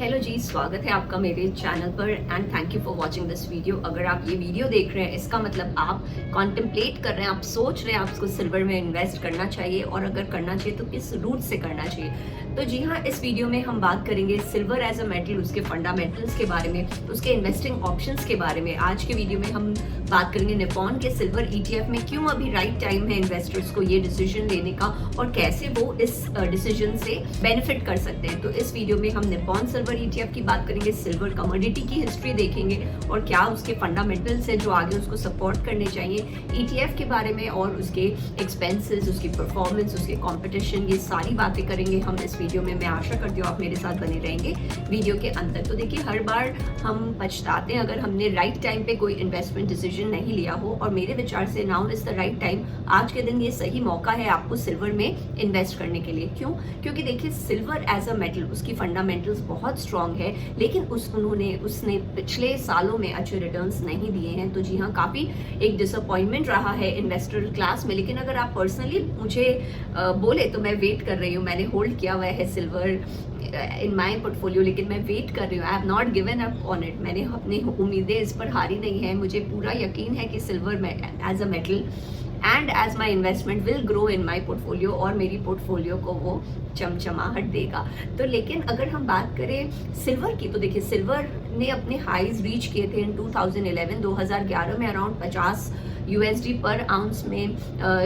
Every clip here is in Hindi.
हेलो जी, स्वागत है आपका मेरे चैनल पर and thank you for watching this video. अगर आप ये वीडियो देख रहे हैं इसका मतलब आप कॉन्टेम्पलेट कर रहे हैं, आप सोच रहे हैं आपको सिल्वर में इन्वेस्ट करना चाहिए और अगर करना चाहिए तो किस रूट से करना चाहिए। तो जी हाँ, इस वीडियो में हम बात करेंगे सिल्वर एज अ मेटल, उसके फंडामेंटल्स के बारे में, उसके इन्वेस्टिंग ऑप्शंस के बारे में। आज के वीडियो में हम बात करेंगे निप्पॉन के सिल्वर ETF में क्यों अभी राइट टाइम है इन्वेस्टर्स को ये डिसीजन लेने का और कैसे वो इस डिसीजन से बेनिफिट कर सकते हैं। तो इस वीडियो में हम निप्पॉन सिल्वर ETF की बात करेंगे, सिल्वर कमोडिटी की हिस्ट्री देखेंगे और क्या उसके फंडामेंटल्स है जो आगे उसको सपोर्ट करने चाहिए, ETF के बारे में और उसके एक्सपेंसेस, उसकी परफॉर्मेंस, उसके कॉम्पिटिशन, ये सारी बातें करेंगे हम इस वीडियो में। मैं आशा करती हूँ आप मेरे साथ बने रहेंगे वीडियो के अंत तक। तो देखिए, हर बार हम पछताते हैं अगर हमने राइट टाइम पे कोई इन्वेस्टमेंट डिसीजन नहीं लिया हो और मेरे विचार से now is the right time. आज के दिन ये सही मौका है आपको सिल्वर में इन्वेस्ट करने के लिए। क्यों? क्योंकि देखिए, सिल्वर एज अ मेटल, उसकी फंडामेंटल्स बहुत स्ट्रांग है, लेकिन उसने पिछले सालों में अच्छे रिटर्न्स नहीं दिए हैं। तो जी हाँ, काफ़ी एक डिसअपॉइंटमेंट रहा है इन्वेस्टर क्लास में। लेकिन अगर आप पर्सनली मुझे बोले तो मैं वेट कर रही हूँ, मैंने होल्ड किया हुआ है सिल्वर इन माई पोर्टफोलियो, लेकिन मैं वेट कर रही हूँ। I have not given up on it. मैंने अपनी उम्मीदें इस पर हारी नहीं है। मुझे पूरा यकीन है कि silver as a metal and as my investment will grow in my portfolio और मेरी पोर्टफोलियो को वो चमचमाहट देगा। तो लेकिन अगर हम बात करें सिल्वर की, तो देखिए, सिल्वर ने अपने हाईज रीच किए थे इन 2011 में अराउंड 50 USD पर आउंस में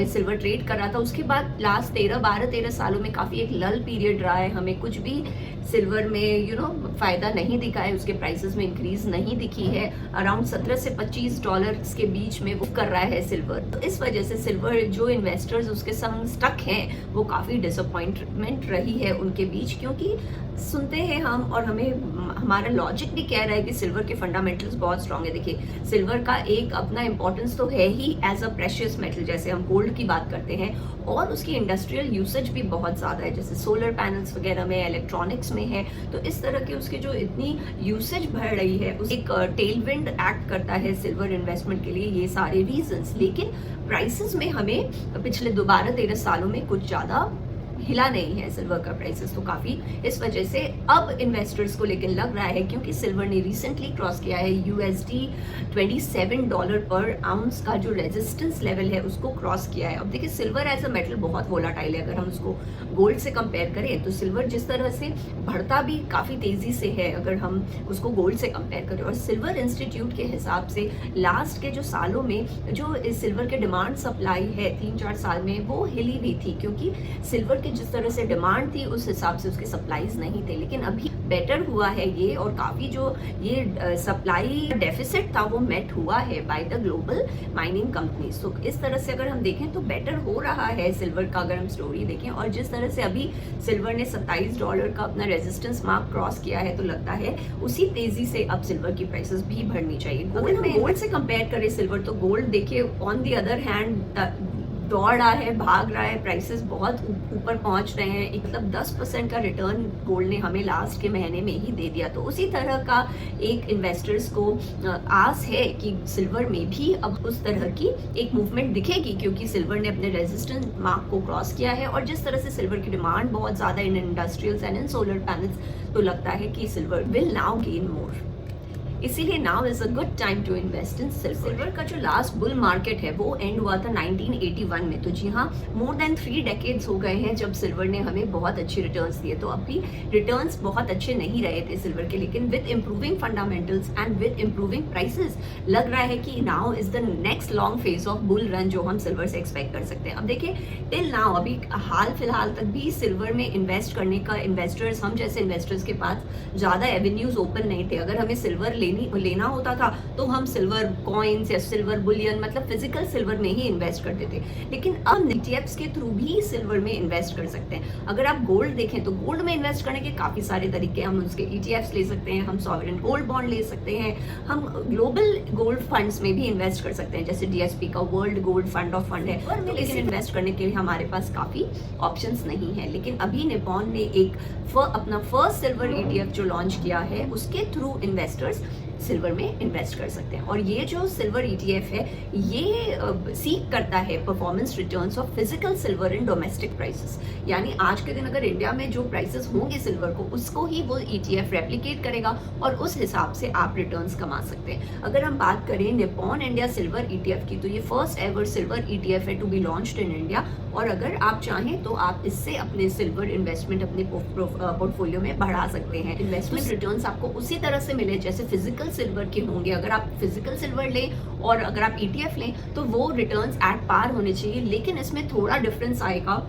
सिल्वर ट्रेड कर रहा था। उसके बाद लास्ट 13 सालों में काफ़ी एक लल पीरियड रहा है। हमें कुछ भी सिल्वर में फ़ायदा नहीं दिखा है, उसके प्राइसेस में इंक्रीज नहीं दिखी है। अराउंड 17 से $25 के बीच में वो कर रहा है सिल्वर। तो इस वजह से सिल्वर जो इन्वेस्टर्स उसके संग स्टक हैं वो काफ़ी डिसअपॉइंटमेंट रही है उनके बीच, क्योंकि सुनते हैं हम और हमारा लॉजिक भी कह रहा है कि सिल्वर के फंडामेंटल्स बहुत स्ट्रांग है। देखिए, सिल्वर का एक अपना इंपॉर्टेंस तो है ही एज अ प्रेशियस मेटल, जैसे हम गोल्ड की बात करते हैं, और उसकी इंडस्ट्रियल यूसेज भी बहुत ज़्यादा है, जैसे सोलर पैनल्स वगैरह में, इलेक्ट्रॉनिक्स में है। तो इस तरह के उसके जो इतनी यूसेज बढ़ रही है, उस एक टेल विंड एक्ट करता है सिल्वर इन्वेस्टमेंट के लिए, ये सारे रीजंस। लेकिन प्राइसेस में हमें पिछले 12-13 सालों में कुछ ज़्यादा हिला नहीं है सिल्वर का प्राइसेस, तो काफ़ी इस वजह से अब इन्वेस्टर्स को लेकिन लग रहा है, क्योंकि सिल्वर ने रिसेंटली क्रॉस किया है USD $27 पर आउंस का जो रेजिस्टेंस लेवल है उसको क्रॉस किया है। अब देखिए, सिल्वर एज अ मेटल बहुत वोलाटाइल है। अगर हम उसको गोल्ड से कंपेयर करें तो सिल्वर जिस तरह से बढ़ता भी काफ़ी तेज़ी से है अगर हम उसको गोल्ड से कंपेयर करें। और सिल्वर इंस्टीट्यूट के हिसाब से लास्ट के जो सालों में जो इस सिल्वर के डिमांड सप्लाई है 3-4 साल में वो हिली भी थी, क्योंकि सिल्वर की जिस तरह से डिमांड थी उस हिसाब से उसके सप्लाईज नहीं थे। लेकिन अभी बेटर हुआ है ये, और काफ़ी जो ये सप्लाई डेफिसिट था वो मेट हुआ है by the global mining companies. तो इस तरह से अगर हम देखें तो बेटर हो रहा है सिल्वर का, अगर हम स्टोरी देखें। और जिस तरह से अभी सिल्वर ने $27 का अपना रेजिस्टेंस मार्क क्रॉस किया है, तो लगता है उसी तेजी से अब सिल्वर की प्राइसेस भी बढ़नी चाहिए। अगर हम गोल्ड से कंपेयर करें सिल्वर, तो गोल्ड देखिए ऑन दी अदर हैंड दौड़ रहा है, भाग रहा है, प्राइसेस बहुत ऊपर पहुंच रहे हैं। एक मतलब 10% का रिटर्न गोल्ड ने हमें लास्ट के महीने में ही दे दिया। तो उसी तरह का एक इन्वेस्टर्स को आस है कि सिल्वर में भी अब उस तरह की एक मूवमेंट दिखेगी, क्योंकि सिल्वर ने अपने रेजिस्टेंस मार्क को क्रॉस किया है और जिस तरह से सिल्वर की डिमांड बहुत ज़्यादा in industrials and in solar panels, तो लगता है कि silver will now gain more. इसीलिए now is a good time to invest in silver. Silver का जो लास्ट बुल मार्केट है वो एंड हुआ था 1981 में। तो जी हाँ, मोर देन 3 डेकेड्स हो गए हैं जब सिल्वर ने हमें बहुत अच्छे रिटर्न्स दिए। तो अभी रिटर्न्स बहुत अच्छे नहीं रहे थे सिल्वर के, लेकिन with improving fundamentals and with improving prices लग रहा है कि now is the next long phase of bull run जो हम सिल्वर से एक्सपेक्ट कर सकते हैं। अब देखिए, टिल नाउ अभी हाल फिलहाल तक भी सिल्वर में इन्वेस्ट करने का इन्वेस्टर्स, हम जैसे इन्वेस्टर्स के पास ज़्यादा एवेन्यूज ओपन नहीं थे। अगर हमें सिल्वर लेना होता था तो हम सिल्वर कॉइन्स या सिल्वर बुलियन, मतलब फिजिकल सिल्वर में ही इन्वेस्ट करते थे। लेकिन अब ETFs के थ्रू भी सिल्वर में इन्वेस्ट कर सकते हैं। अगर आप गोल्ड देखें तो गोल्ड में इन्वेस्ट करने के काफ़ी सारे तरीके, हम उसके ETFs ले सकते हैं, हम सॉवरेन गोल्ड बॉन्ड ले सकते हैं, हम ग्लोबल गोल्ड फंड्स में भी इन्वेस्ट कर सकते हैं, जैसे DSP का world gold fund of fund है। और लेकिन इन्वेस्ट करने के लिए हमारे पास काफ़ी ऑप्शंस नहीं है। लेकिन अभी निप्पॉन ने अपना फर्स्ट सिल्वर ETF जो लॉन्च किया है, उसके थ्रू इन्वेस्टर्स सिल्वर में इन्वेस्ट कर सकते हैं। और ये जो सिल्वर ETF है ये सीक करता है performance returns of physical silver in domestic prices, यानी आज के दिन अगर इंडिया में जो प्राइसेस होंगे सिल्वर को उसको ही वो ETF रेप्लिकेट करेगा और उस हिसाब से आप रिटर्न्स कमा सकते हैं। अगर हम बात करें निप्पॉन इंडिया सिल्वर ETF की, तो ये फर्स्ट एवर सिल्वर ETF है to be launched in India, और अगर आप चाहें तो आप इससे अपने सिल्वर इन्वेस्टमेंट अपने पोर्टफोलियो में बढ़ा सकते हैं। इन्वेस्टमेंट रिटर्न्स आपको उसी तरह से मिले जैसे फिजिकल सिल्वर के होंगे। अगर आप फिजिकल सिल्वर लें और अगर आप ETF लें तो वो रिटर्न्स एट पार होने चाहिए, लेकिन इसमें थोड़ा डिफरेंस आएगा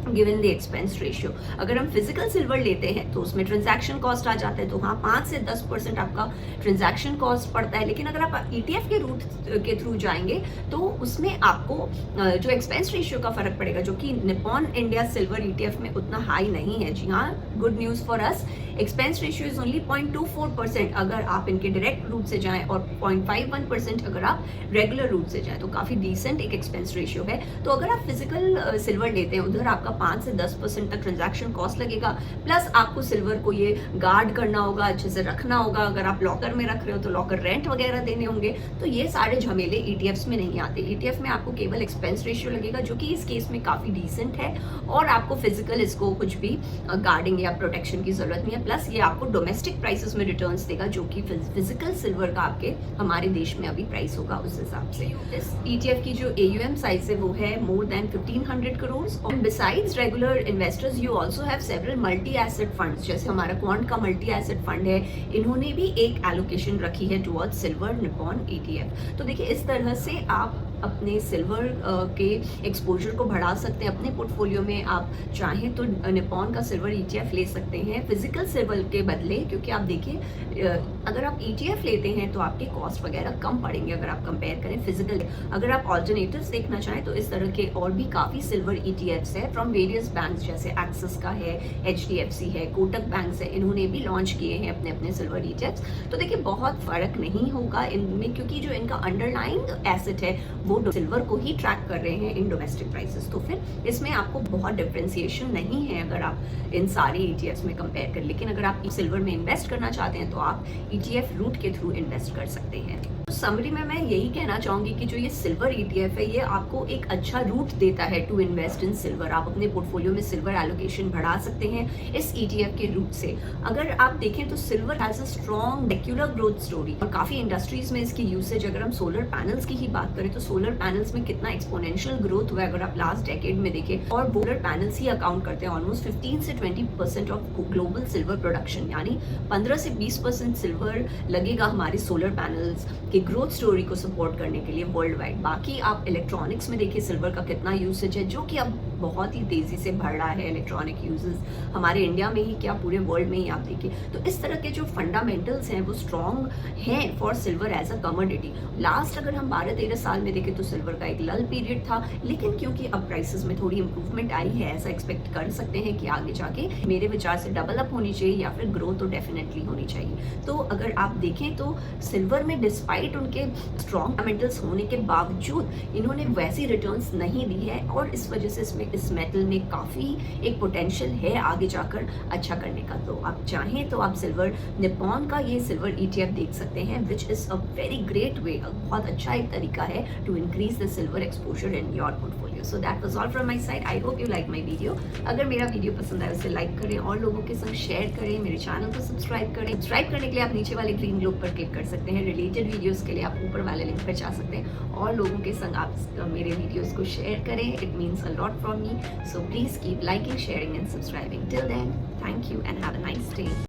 गिवन द एक्सपेंस रेशियो। अगर हम फिजिकल सिल्वर लेते हैं तो उसमें ट्रांजैक्शन कॉस्ट आ जाता है, तो हाँ 5 से 10% आपका ट्रांजैक्शन कॉस्ट पड़ता है। लेकिन अगर आप ETF के रूट के थ्रू जाएंगे तो उसमें आपको जो एक्सपेंस रेशियो का फर्क पड़ेगा, जो कि निप्पॉन इंडिया सिल्वर ETF में उतना हाई नहीं है। जी हाँ, good news for us, expense ratio is only 0.24% अगर आप इनके डायरेक्ट रूट से जाएं और 0.51% अगर आप रेगुलर रूट से जाएं, तो काफ़ी डिसेंट एक एक्सपेंस रेशियो है। तो अगर आप फिजिकल सिल्वर लेते हैं उधर आपका 5 से 10% तक ट्रांजैक्शन कॉस्ट लगेगा, प्लस आपको सिल्वर को ये गार्ड करना होगा, अच्छे से रखना होगा। अगर आप लॉकर में रख रहे हो तो लॉकर रेंट वगैरह देने होंगे, तो ये सारे झमेले ETFs में नहीं आते। ETF में आपको केवल एक्सपेंस रेशियो लगेगा, जो कि इस केस में काफ़ी डिसेंट है, और आपको फिजिकल इसको कुछ भी गार्डिंग या प्रोटेक्शन की जरूरत नहीं है। प्लस ये आपको डोमेस्टिक प्राइसेस में रिटर्न्स देगा, जो कि फिजिकल सिल्वर का आपके हमारे देश में अभी प्राइस होगा उस हिसाब से। इस ETF की जो AUM साइज है वो है मोर देन 1500 करोड़। और besides regular investors you also have several multi asset funds, जैसे हमारा क्वांट का मल्टी एसेट फंड है, इन्होंने भी एक एलोकेशन रखी है टुवर्ड्स सिल्वर निप्पॉन ETF। तो देखिए इस तरह से आप अपने सिल्वर के एक्सपोजर को बढ़ा सकते हैं अपने पोर्टफोलियो में। आप चाहें तो निप्पॉन का सिल्वर ETF ले सकते हैं फिजिकल सिल्वर के बदले, क्योंकि आप देखिए अगर आप ETF लेते हैं तो आपके कॉस्ट वगैरह कम पड़ेंगे अगर आप कंपेयर करें फिजिकल। अगर आप ऑल्टरनेटिव्स देखना चाहें तो इस तरह के और भी काफ़ी सिल्वर ETFs है फ्रॉम वेरियस बैंक्स, जैसे एक्सिस का है, HDFC है, कोटक बैंक है, इन्होंने भी लॉन्च किए हैं अपने अपने सिल्वर ETFs। तो देखिए बहुत फर्क नहीं होगा इनमें, क्योंकि जो इनका अंडरलाइंग एसेट है वो सिल्वर को ही ट्रैक कर रहे हैं इन डोमेस्टिक प्राइसेस। तो फिर इसमें आपको बहुत डिफरेंशिएशन नहीं है अगर आप इन सारे ETFs में कंपेयर करें। लेकिन अगर आप सिल्वर में इन्वेस्ट करना चाहते हैं तो आप ETF रूट के थ्रू इन्वेस्ट कर सकते हैं। तो समरी में मैं यही कहना चाहूंगी कि जो ये सिल्वर ETF है ये आपको एक अच्छा रूट देता है टू इन्वेस्ट इन सिल्वर। आप अपने पोर्टफोलियो में सिल्वर एलोकेशन बढ़ा सकते हैं इस ETF के रूट से। अगर आप देखें तो silver has a strong secular growth story, और काफी इंडस्ट्रीज में इसकी यूसेज, अगर हम सोलर पैनल्स की ही बात करें तो सोलर पैनल्स में कितना एक्सपोनेंशियल ग्रोथ हुआ है अगर आप लास्ट डेकेड में देखें। और सोलर पैनल्स ही अकाउंट करते हैं ऑलमोस्ट 15 से 20% ऑफ ग्लोबल सिल्वर प्रोडक्शन, यानी 15 से 20% सिल्वर लगेगा हमारे सोलर पैनल्स के ग्रोथ स्टोरी को सपोर्ट करने के लिए वर्ल्ड वाइड। बाकी आप इलेक्ट्रॉनिक्स में देखिए सिल्वर का कितना यूसेज है, जो कि अब बहुत ही तेजी से बढ़ रहा है। इलेक्ट्रॉनिक यूजेस हमारे इंडिया में ही क्या पूरे वर्ल्ड में ही आप देखिए। तो इस तरह के जो फंडामेंटल्स हैं वो स्ट्रॉन्ग हैं for silver as a commodity. Last अगर हम 12-13 साल में देखें तो सिल्वर का एक लल पीरियड था, लेकिन क्योंकि अब प्राइसेस में थोड़ी इंप्रूवमेंट आई है, ऐसा एक्सपेक्ट कर सकते हैं कि आगे जाके मेरे विचार से डबल अप होनी चाहिए या फिर ग्रोथ तो डेफिनेटली होनी चाहिए। तो अगर आप देखें तो सिल्वर में डिस्पाइट उनके स्ट्रॉन्ग फंडामेंटल्स होने के बावजूद इन्होंने वैसी रिटर्न्स नहीं दी है, और इस वजह से इसमें इस मेटल में काफ़ी एक पोटेंशियल है आगे जाकर अच्छा करने का। तो आप चाहें तो आप सिल्वर निप्पॉन का ये सिल्वर ETF देख सकते हैं, which is a very great way, बहुत अच्छा एक तरीका है to increase the silver exposure in your portfolio. So that was all from my side. I hope you like my video. अगर मेरा वीडियो पसंद आए उसे लाइक करें और लोगों के संग शेयर करें, मेरे चैनल को सब्सक्राइब करें। सब्सक्राइब करने के लिए आप नीचे वाले ग्रीन ग्लोब पर क्लिक कर सकते हैं। रिलेटेड वीडियोस के लिए आप ऊपर वाले लिंक पर जा सकते हैं, और लोगों के संग आप मेरे वीडियोस को शेयर करें। It means a lot from me, so please keep liking, sharing and subscribing. Till then, thank you and have a nice day.